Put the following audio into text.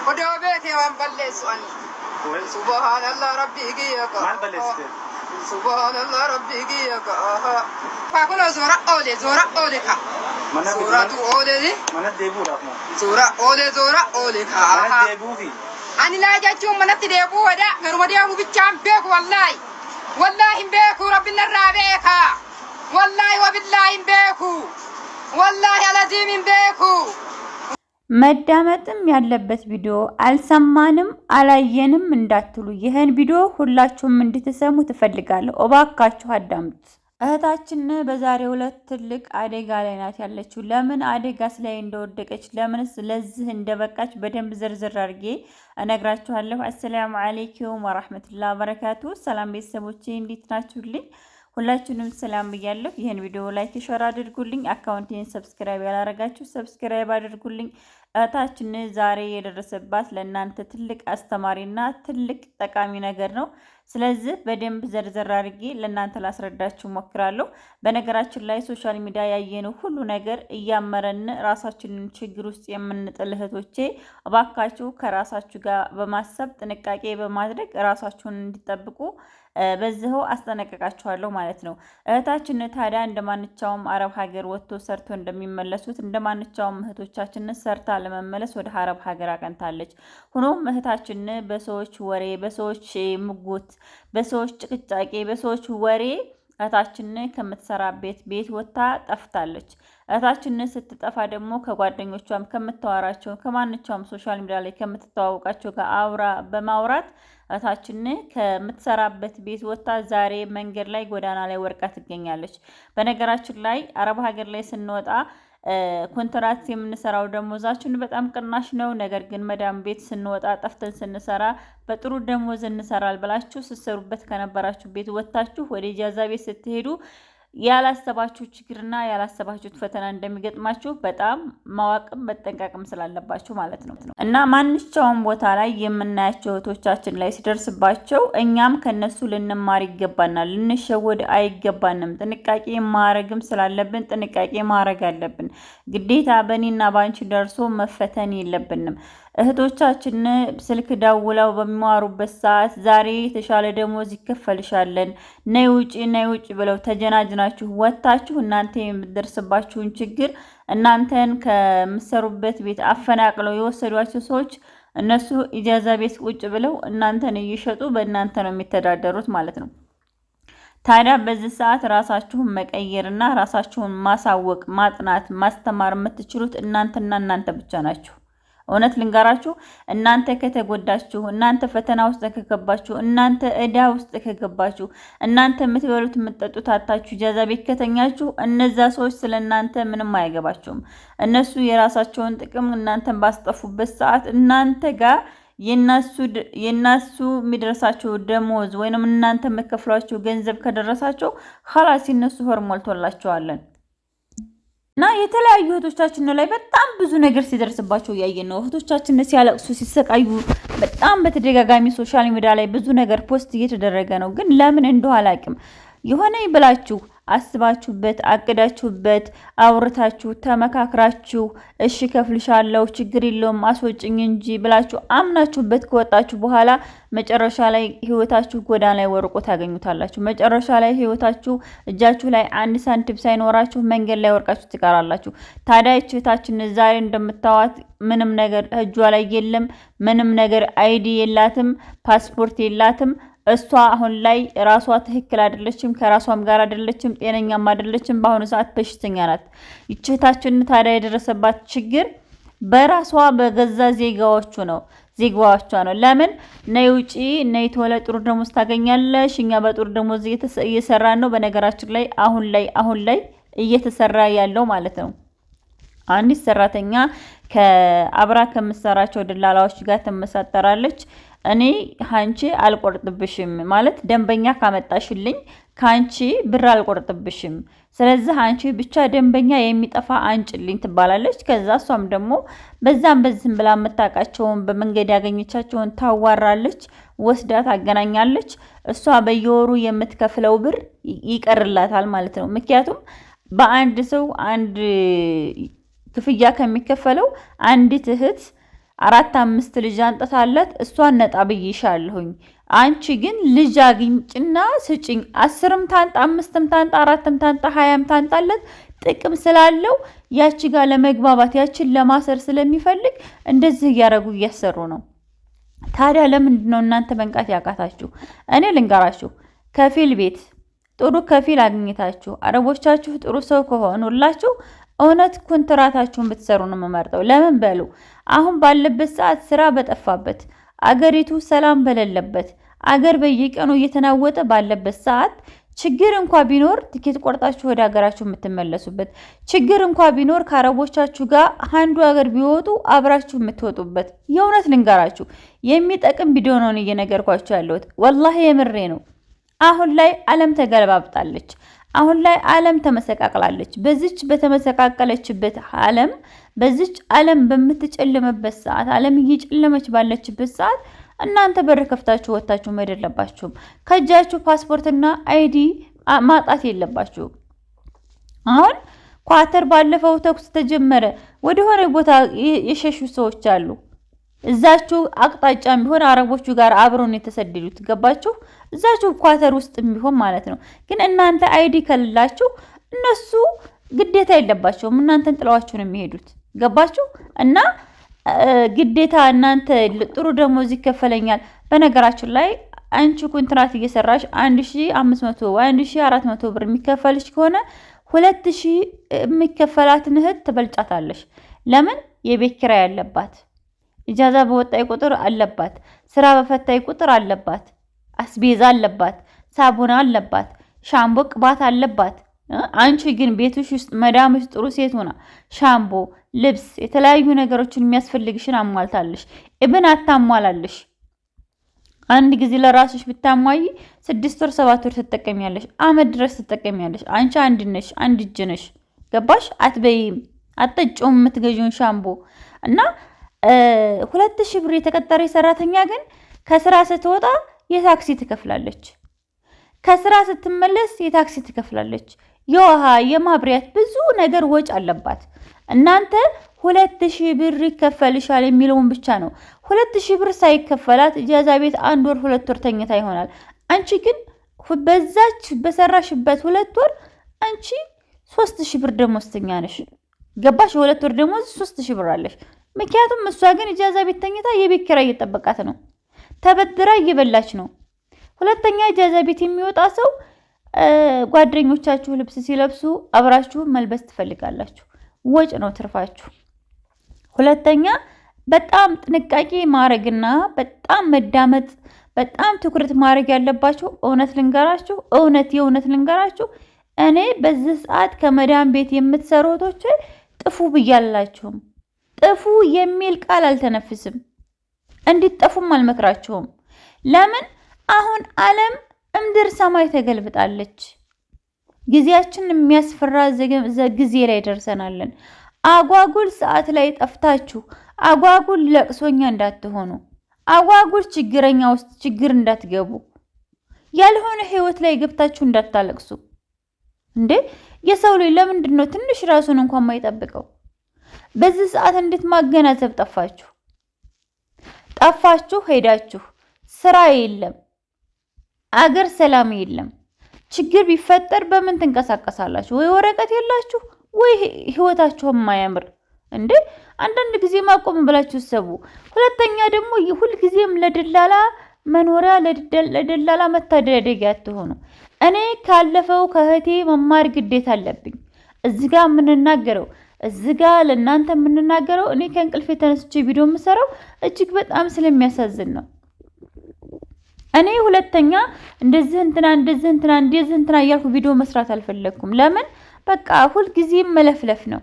ودو بيتي وان بلس وان سبحان الله ربي كيك ما بلست سبحان الله ربي كيك فاكون زورا أولي كا زورا أولي من الديبو رحمه زورا أولي كا من الديبو في أنا لا جاتشوم من الديبو ودا غير ديبو بيتشام بيك والله بيكو ربنا الرابيك والله وبالله بيكو والله العظيم بيكو መዳመጥም ያለበት ቪዲዮ አልሰማንም አላየንም እንዳትሉ ይሄን ቪዲዮ ሁላችሁም እንድትሰሙ ትፈልጋለሁ። እባካችሁ አዳምጡ። እህታችን በዛሬው ዕለት ትልቅ አደጋ ላይ ናት ያለችው። ለምን አደጋስ ላይ እንደወደቀች ለምንስ ለዚህ እንደበቃች በደንብ ዝርዝር አድርጌ እነግራችኋለሁ። አሰላሙ አለይኩም ወራህመቱላሂ ወበረካቱ። ሰላም ቤተሰቦቼ እንዴት ናችሁልኝ? ሁላችሁንም ሰላም ብያለሁ። ይሄን ቪዲዮ ላይክ ሼር አድርጉልኝ። አካውንቴን ሰብስክራይብ ያላረጋችሁ ሰብስክራይብ አድርጉልኝ። እህታችን ዛሬ የደረሰባት ለእናንተ ትልቅ አስተማሪና ትልቅ ጠቃሚ ነገር ነው። ስለዚህ በደንብ ዘርዘር አድርጌ ለእናንተ ላስረዳችሁ ሞክራለሁ። በነገራችን ላይ ሶሻል ሚዲያ ያየነው ሁሉ ነገር እያመረን ራሳችንን ችግር ውስጥ የምንጥል እህቶቼ እባካችሁ ከራሳችሁ ጋር በማሰብ ጥንቃቄ በማድረግ ራሳችሁን እንዲጠብቁ በዚሁ አስጠነቀቃችኋለሁ ማለት ነው። እህታችን ታዲያ እንደማንቻውም አረብ ሀገር ወጥቶ ሰርቶ እንደሚመለሱት እንደማንቻውም እህቶቻችን ሰርታ ለመመለስ ወደ አረብ ሀገር አቀንታለች። ሆኖም እህታችን በሰዎች ወሬ፣ በሰዎች ሙጉት፣ በሰዎች ጭቅጫቄ፣ በሰዎች ወሬ እህታችን ከምትሰራበት ቤት ወጥታ ጠፍታለች። እህታችን ስትጠፋ ደግሞ ከጓደኞቿም ከምታወራቸው ከማንኛውም ሶሻል ሚዲያ ላይ ከምትተዋወቃቸው ጋር አውራ በማውራት እህታችን ከምትሰራበት ቤት ወጥታ ዛሬ መንገድ ላይ ጎዳና ላይ ወርቃ ትገኛለች። በነገራችን ላይ አረብ ሀገር ላይ ስንወጣ ኮንትራት የምንሰራው ደሞዛችን በጣም ቅናሽ ነው። ነገር ግን መዳም ቤት ስንወጣ ጠፍተን ስንሰራ በጥሩ ደሞዝ እንሰራል ብላችሁ ስትሰሩበት ከነበራችሁ ቤት ወጥታችሁ ወደ ኢጃዛ ቤት ስትሄዱ ያላሰባችሁ ችግርና ያላሰባችሁት ፈተና እንደሚገጥማችሁ በጣም ማወቅም መጠንቀቅም ስላለባችሁ ማለት ነው። እና ማንኛውም ቦታ ላይ የምናያቸው እህቶቻችን ላይ ሲደርስባቸው እኛም ከነሱ ልንማር ይገባናል፣ ልንሸወድ አይገባንም። ጥንቃቄ ማረግም ስላለብን ጥንቃቄ ማረግ አለብን። ግዴታ በእኔና ባንቺ ደርሶ መፈተን የለብንም። እህቶቻችን ስልክ ደውለው በሚማሩበት ሰዓት ዛሬ የተሻለ ደሞዝ ይከፈልሻለን ነይ ውጪ ብለው ተጀናጅናችሁ ወጣችሁ እናንተ የምትደርስባችሁን ችግር እናንተን ከምትሰሩበት ቤት አፈናቅለው የወሰዷቸው ሰዎች እነሱ ኢጃዛ ቤት ቁጭ ብለው እናንተን እየሸጡ በእናንተ ነው የሚተዳደሩት ማለት ነው። ታዲያ በዚህ ሰዓት ራሳችሁን መቀየርና ራሳችሁን ማሳወቅ፣ ማጥናት፣ ማስተማር የምትችሉት እናንተና እናንተ ብቻ ናችሁ። እውነት ልንገራችሁ፣ እናንተ ከተጎዳችሁ፣ እናንተ ፈተና ውስጥ ከገባችሁ፣ እናንተ እዳ ውስጥ ከገባችሁ፣ እናንተ የምትበሉት የምትጠጡት አጣችሁ ኢጃዛ ቤት ከተኛችሁ እነዛ ሰዎች ስለናንተ ምንም አይገባቸውም። እነሱ የራሳቸውን ጥቅም እናንተን ባስጠፉበት ሰዓት እናንተ ጋር የናሱ የሚደርሳቸው ደሞዝ ወይንም እናንተ የምትከፍሏቸው ገንዘብ ከደረሳቸው ኸላስ እነሱ ሆር ሞልቶላቸዋለን። እና የተለያዩ እህቶቻችን ላይ በጣም ብዙ ነገር ሲደርስባቸው ያየን ነው። እህቶቻችን ሲያለቅሱ ሲሰቃዩ በጣም በተደጋጋሚ ሶሻል ሚዲያ ላይ ብዙ ነገር ፖስት እየተደረገ ነው። ግን ለምን እንደው አላውቅም የሆነ ይብላችሁ አስባችሁበት አቅዳችሁበት አውርታችሁ ተመካክራችሁ እሺ ከፍልሻለሁ ችግር የለውም አስወጭኝ እንጂ ብላችሁ አምናችሁበት ከወጣችሁ በኋላ መጨረሻ ላይ ህይወታችሁ ጎዳና ላይ ወርቆ ታገኙታላችሁ። መጨረሻ ላይ ህይወታችሁ እጃችሁ ላይ አንድ ሳንቲም ሳይኖራችሁ መንገድ ላይ ወርቃችሁ ትቀራላችሁ። ታዲያ እህታችን ዛሬ እንደምታዋት ምንም ነገር እጇ ላይ የለም፣ ምንም ነገር አይዲ የላትም፣ ፓስፖርት የላትም። እሷ አሁን ላይ ራሷ ትክክል አይደለችም፣ ከራሷም ጋር አይደለችም፣ ጤነኛም አይደለችም። በአሁኑ ሰዓት በሽተኛ ናት። እህታችን ታዲያ የደረሰባት ችግር በራሷ በገዛ ዜጋዎቿ ነው። ለምን ነይ ውጪ ነይ ተወለ ጥሩ ደሞዝ ታገኛለሽ፣ እኛ በጥሩ ደሞዝ እየሰራን ነው። በነገራችን ላይ አሁን ላይ እየተሰራ ያለው ማለት ነው። አንዲት ሰራተኛ ከአብራ ከምትሰራቸው ደላላዎች ጋር ተመሳጠራለች። እኔ ሃንቺ አልቆርጥብሽም ማለት ደንበኛ ካመጣሽልኝ ካንቺ ብር አልቆርጥብሽም፣ ስለዚህ አንቺ ብቻ ደንበኛ የሚጠፋ አንጭልኝ ትባላለች። ከዛ እሷም ደግሞ በዛም ብላ መታቃቸውን በመንገድ ያገኘቻቸውን ታዋራለች፣ ወስዳ ታገናኛለች። እሷ በየወሩ የምትከፍለው ብር ይቀርላታል ማለት ነው። ምክንያቱም በአንድ ሰው አንድ ክፍያ ከሚከፈለው አንዲት እህት 4 5 ልጅ አንጥታለት እሷን ነጣ ብዬሻለሁኝ። አንቺ ግን ልጅ አግኝጭና ስጭኝ። 10ም ታንጣ 5ም ታንጣ 4ም ታንጣ 20ም ታንጣለት ጥቅም ስላለው ያቺ ጋር ለመግባባት ያችን ለማሰር ስለሚፈልግ እንደዚህ እያረጉ እያሰሩ ነው። ታዲያ ለምንድን ነው እናንተ መንቃት ያቃታችሁ? እኔ ልንገራችሁ፣ ከፊል ቤት ጥሩ ከፊል አግኝታችሁ አረቦቻችሁ ጥሩ ሰው ከሆኑላችሁ እውነት ኮንትራታችሁን ብትሰሩ ነው የምመርጠው። ለምን በሉ፣ አሁን ባለበት ሰዓት ስራ በጠፋበት አገሪቱ ሰላም በሌለበት አገር በየቀኑ እየተናወጠ ባለበት ሰዓት ችግር እንኳ ቢኖር ትኬት ቆርጣችሁ ወደ ሀገራችሁ የምትመለሱበት፣ ችግር እንኳ ቢኖር ከአረቦቻችሁ ጋር አንዱ ሀገር ቢወጡ አብራችሁ የምትወጡበት። የእውነት ልንገራችሁ የሚጠቅም ቪዲዮ ነው እየነገርኳችሁ ያለሁት። ወላሂ የምሬ ነው። አሁን ላይ ዓለም ተገለባብጣለች። አሁን ላይ ዓለም ተመሰቃቅላለች። በዚች በተመሰቃቀለችበት ዓለም በዚች ዓለም በምትጨልምበት ሰዓት ዓለም እየጨለመች ባለችበት ሰዓት እናንተ በር ከፍታችሁ ወጣችሁ መሄድ የለባችሁም። ከእጃችሁ ፓስፖርትና አይዲ ማጣት የለባችሁም። አሁን ኳተር ባለፈው ተኩስ ተጀመረ፣ ወደ ሆነ ቦታ የሸሹ ሰዎች አሉ። እዛችሁ አቅጣጫም ቢሆን አረቦቹ ጋር አብረውን የተሰደዱት ገባችሁ? እዛችሁ ኳተር ውስጥም ቢሆን ማለት ነው። ግን እናንተ አይዲ ከሌላችሁ እነሱ ግዴታ የለባቸውም፣ እናንተን ጥለዋችሁ ነው የሚሄዱት። ገባችሁ? እና ግዴታ እናንተ ጥሩ ደሞዝ ይከፈለኛል። በነገራችን ላይ አንቺ ኮንትራት እየሰራሽ 1500 ወይ 1400 ብር የሚከፈልሽ ከሆነ 2000 የሚከፈላትን እህት ትበልጫታለሽ። ለምን? የቤት ኪራይ ያለባት፣ ኢጃዛ በወጣይ ቁጥር አለባት፣ ስራ በፈታይ ቁጥር አለባት፣ አስቤዛ አለባት፣ ሳቡና አለባት፣ ሻምቦ ቅባት አለባት። አንቺ ግን ቤትሽ ውስጥ መዳምሽ ጥሩ ሴት ሆና ሻምቦ፣ ልብስ፣ የተለያዩ ነገሮችን የሚያስፈልግሽን አሟልታለሽ። ኢብን አታሟላልሽ። አንድ ጊዜ ለራስሽ ብታሟይ 6 ወር 7 ወር ትጠቀሚያለሽ፣ አመት ድረስ ትጠቀሚያለሽ። አንቺ አንድ ነሽ፣ አንድ እጅ ነሽ። ገባሽ? አትበይም፣ አትጠጪውም የምትገዢውን ሻምቦ እና 2000 ብር የተቀጠረ ሰራተኛ ግን ከስራ ስትወጣ የታክሲ ትከፍላለች፣ ከስራ ስትመለስ የታክሲ ትከፍላለች። የውሃ የማብሪያት ብዙ ነገር ወጭ አለባት። እናንተ 2000 ብር ይከፈልሻል የሚለውን ብቻ ነው። 2000 ብር ሳይከፈላት ኢጃዛ ቤት 1 ወር 2 ወር ተኝታ ይሆናል። አንቺ ግን በዛች በሰራሽበት 2 ወር አንቺ 3000 ብር ደሞዝተኛ ነሽ። ገባሽ? 2 ወር ደሞዝ 3000 ብር አለሽ። ምክንያቱም እሷ ግን ኢጃዛ ቤት ተኝታ የቤት ኪራይ እየጠበቃት ነው፣ ተበድራ እየበላች ነው። ሁለተኛ ኢጃዛ ቤት የሚወጣ ሰው ጓደኞቻችሁ ልብስ ሲለብሱ አብራችሁ መልበስ ትፈልጋላችሁ፣ ወጭ ነው ትርፋችሁ። ሁለተኛ በጣም ጥንቃቄ ማድረግና በጣም መዳመጥ፣ በጣም ትኩረት ማድረግ ያለባችሁ የእውነት ልንገራችሁ እኔ በዚህ ሰዓት ከመዳም ቤት የምትሰሩ እህቶቼ ጥፉ ብያላችሁም። ጥፉ የሚል ቃል አልተነፍስም፣ እንድትጠፉም አልመክራችሁም። ለምን? አሁን ዓለም እምድር ሰማይ ተገልብጣለች። ጊዜያችን የሚያስፈራ ጊዜ ላይ ደርሰናለን። አጓጉል ሰዓት ላይ ጠፍታችሁ አጓጉል ለቅሶኛ እንዳትሆኑ፣ አጓጉል ችግረኛ ውስጥ ችግር እንዳትገቡ፣ ያልሆነ ህይወት ላይ ገብታችሁ እንዳታለቅሱ። እንዴ የሰው ልጅ ለምንድን ነው ትንሽ ራሱን እንኳን ማይጠብቀው? በዚህ ሰዓት እንዴት ማገናዘብ ጠፋችሁ ሄዳችሁ፣ ስራ የለም፣ አገር ሰላም የለም። ችግር ቢፈጠር በምን ትንቀሳቀሳላችሁ? ወይ ወረቀት የላችሁ ወይ ህይወታችሁ የማያምር። እንዴ አንዳንድ ጊዜ ማቆም ብላችሁ ሰቡ። ሁለተኛ ደግሞ ሁሉ ጊዜም ለደላላ መኖሪያ ለደላላ መታደጊያ አትሆኑ። እኔ ካለፈው ከህቴ መማር ግዴታ አለብኝ። እዚህ ጋር የምንናገረው እዚህ ጋር ለእናንተ የምንናገረው እኔ ከእንቅልፌ ተነስቼ ቪዲዮ የምሰራው እጅግ በጣም ስለሚያሳዝን ነው። እኔ ሁለተኛ እንደዚህ እንትና እያልኩ ቪዲዮ መስራት አልፈለኩም። ለምን? በቃ ሁል ጊዜም መለፍለፍ ነው።